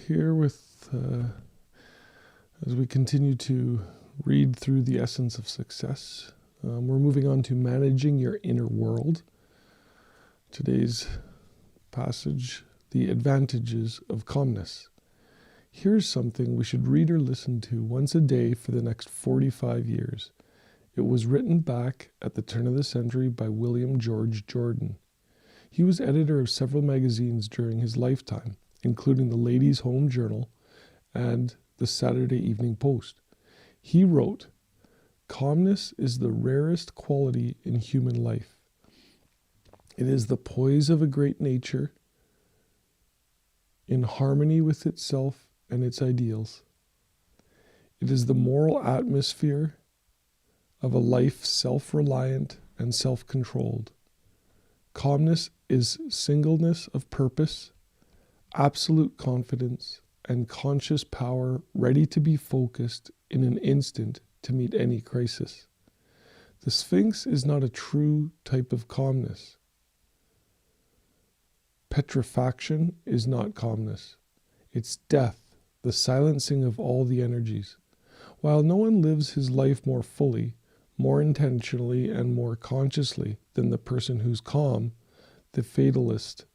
here with, as we continue to read through the essence of success. We're moving on to managing your inner world. Today's passage, the advantages of calmness. Here's something we should read or listen to once a day for the next 45 years. It was written back at the turn of the century by William George Jordan. He was editor of several magazines during his lifetime, including the Ladies' Home Journal and the Saturday Evening Post. He wrote, "Calmness is the rarest quality in human life. It is the poise of a great nature in harmony with itself and its ideals. It is the moral atmosphere of a life self-reliant and self-controlled. Calmness is singleness of purpose, absolute confidence, and conscious power ready to be focused in an instant to meet any crisis. The Sphinx is not a true type of calmness. Petrifaction is not calmness. It's death, the silencing of all the energies. While no one lives his life more fully, more intentionally, and more consciously than the person who's calm, the fatalist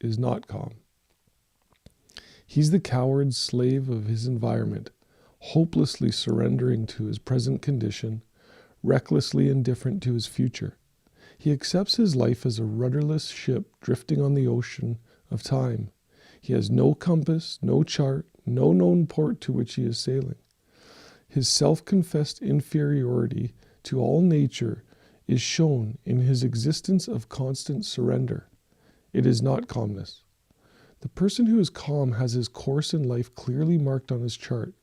is not calm. He's the coward slave of his environment, hopelessly surrendering to his present condition, recklessly indifferent to his future. He accepts his life as a rudderless ship drifting on the ocean of time. He has no compass, no chart, no known port to which he is sailing. His self-confessed inferiority to all nature is shown in his existence of constant surrender. It is not calmness. The person who is calm has his course in life clearly marked on his chart.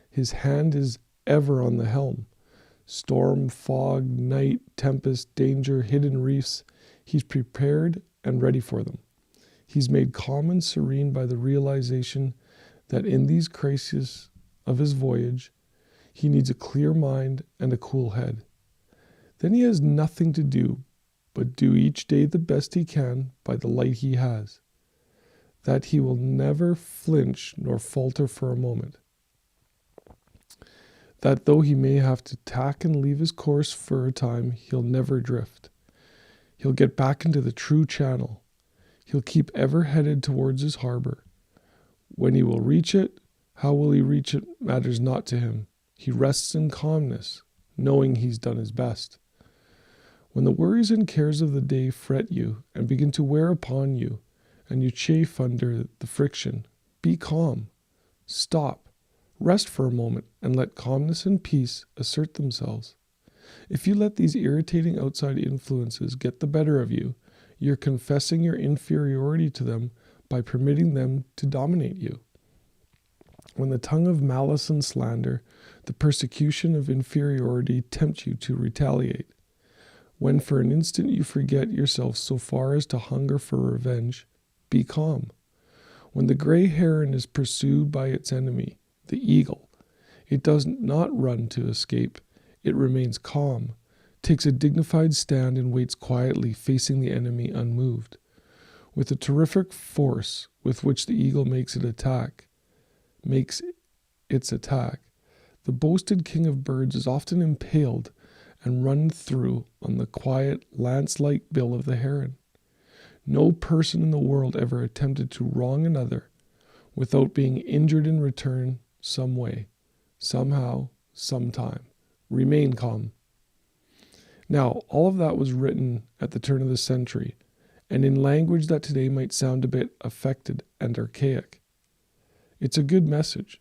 His hand is ever on the helm. Storm, fog, night, tempest, danger, hidden reefs, he's prepared and ready for them. He's made calm and serene by the realization that in these crises of his voyage, he needs a clear mind and a cool head. Then he has nothing to do but do each day the best he can by the light he has, that he will never flinch nor falter for a moment. That though he may have to tack and leave his course for a time, he'll never drift. He'll get back into the true channel. He'll keep ever headed towards his harbor. When he will reach it, how will he reach it matters not to him. He rests in calmness, knowing he's done his best. When the worries and cares of the day fret you and begin to wear upon you, and you chafe under the friction, be calm. Stop. Rest for a moment and let calmness and peace assert themselves. If you let these irritating outside influences get the better of you, you're confessing your inferiority to them by permitting them to dominate you. When the tongue of malice and slander, the persecution of inferiority tempt you to retaliate, when for an instant you forget yourself so far as to hunger for revenge, be calm. When the gray heron is pursued by its enemy, the eagle, it does not run to escape. It remains calm, takes a dignified stand and waits quietly, facing the enemy unmoved. With the terrific force with which the eagle makes its attack, the boasted king of birds is often impaled and run through on the quiet, lance-like bill of the heron. No person in the world ever attempted to wrong another without being injured in return some way, somehow, sometime. Remain calm. Now, all of that was written at the turn of the century, and in language that today might sound a bit affected and archaic. It's a good message.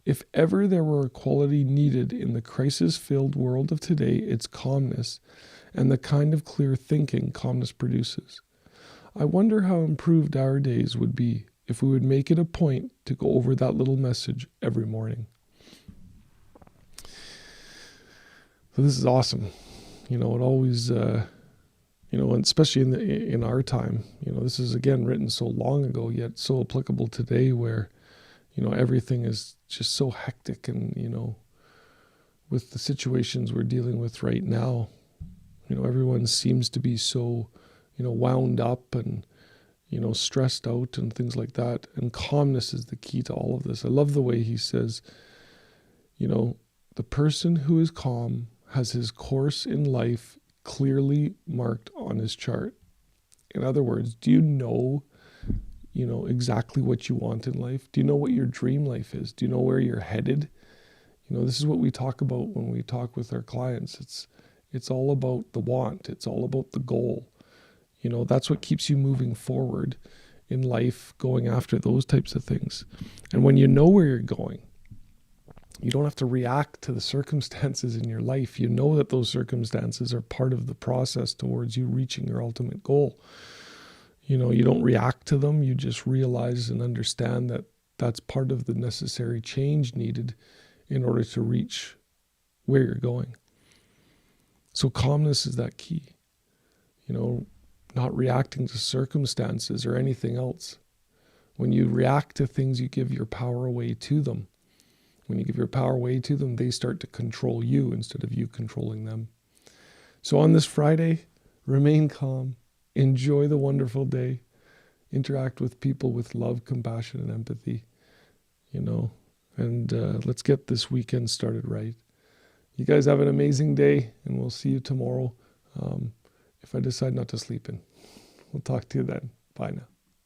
If ever there were a quality needed in the crisis-filled world of today, it's calmness, and the kind of clear thinking calmness produces. I wonder how improved our days would be if we would make it a point to go over that little message every morning. So this is awesome. It always, and especially in our time, this is again written so long ago, yet so applicable today where, everything is just so hectic and, with the situations we're dealing with right now, everyone seems to be so, wound up and, stressed out and things like that. And calmness is the key to all of this. I love the way he says, the person who is calm has his course in life clearly marked on his chart. In other words, do you know exactly what you want in life? Do you know what your dream life is? Do you know where you're headed? This is what we talk about when we talk with our clients. It's all about the want. It's all about the goal. That's what keeps you moving forward in life, going after those types of things. And when you know where you're going, you don't have to react to the circumstances in your life. You know that those circumstances are part of the process towards you reaching your ultimate goal. You don't react to them. You just realize and understand that that's part of the necessary change needed in order to reach where you're going. So calmness is that key. Not reacting to circumstances or anything else. When you react to things, you give your power away to them. When you give your power away to them, they start to control you instead of you controlling them. So on this Friday, remain calm, enjoy the wonderful day, interact with people with love, compassion, and empathy, and let's get this weekend started right. You guys have an amazing day, and we'll see you tomorrow. If I decide not to sleep in. We'll talk to you then. Bye now.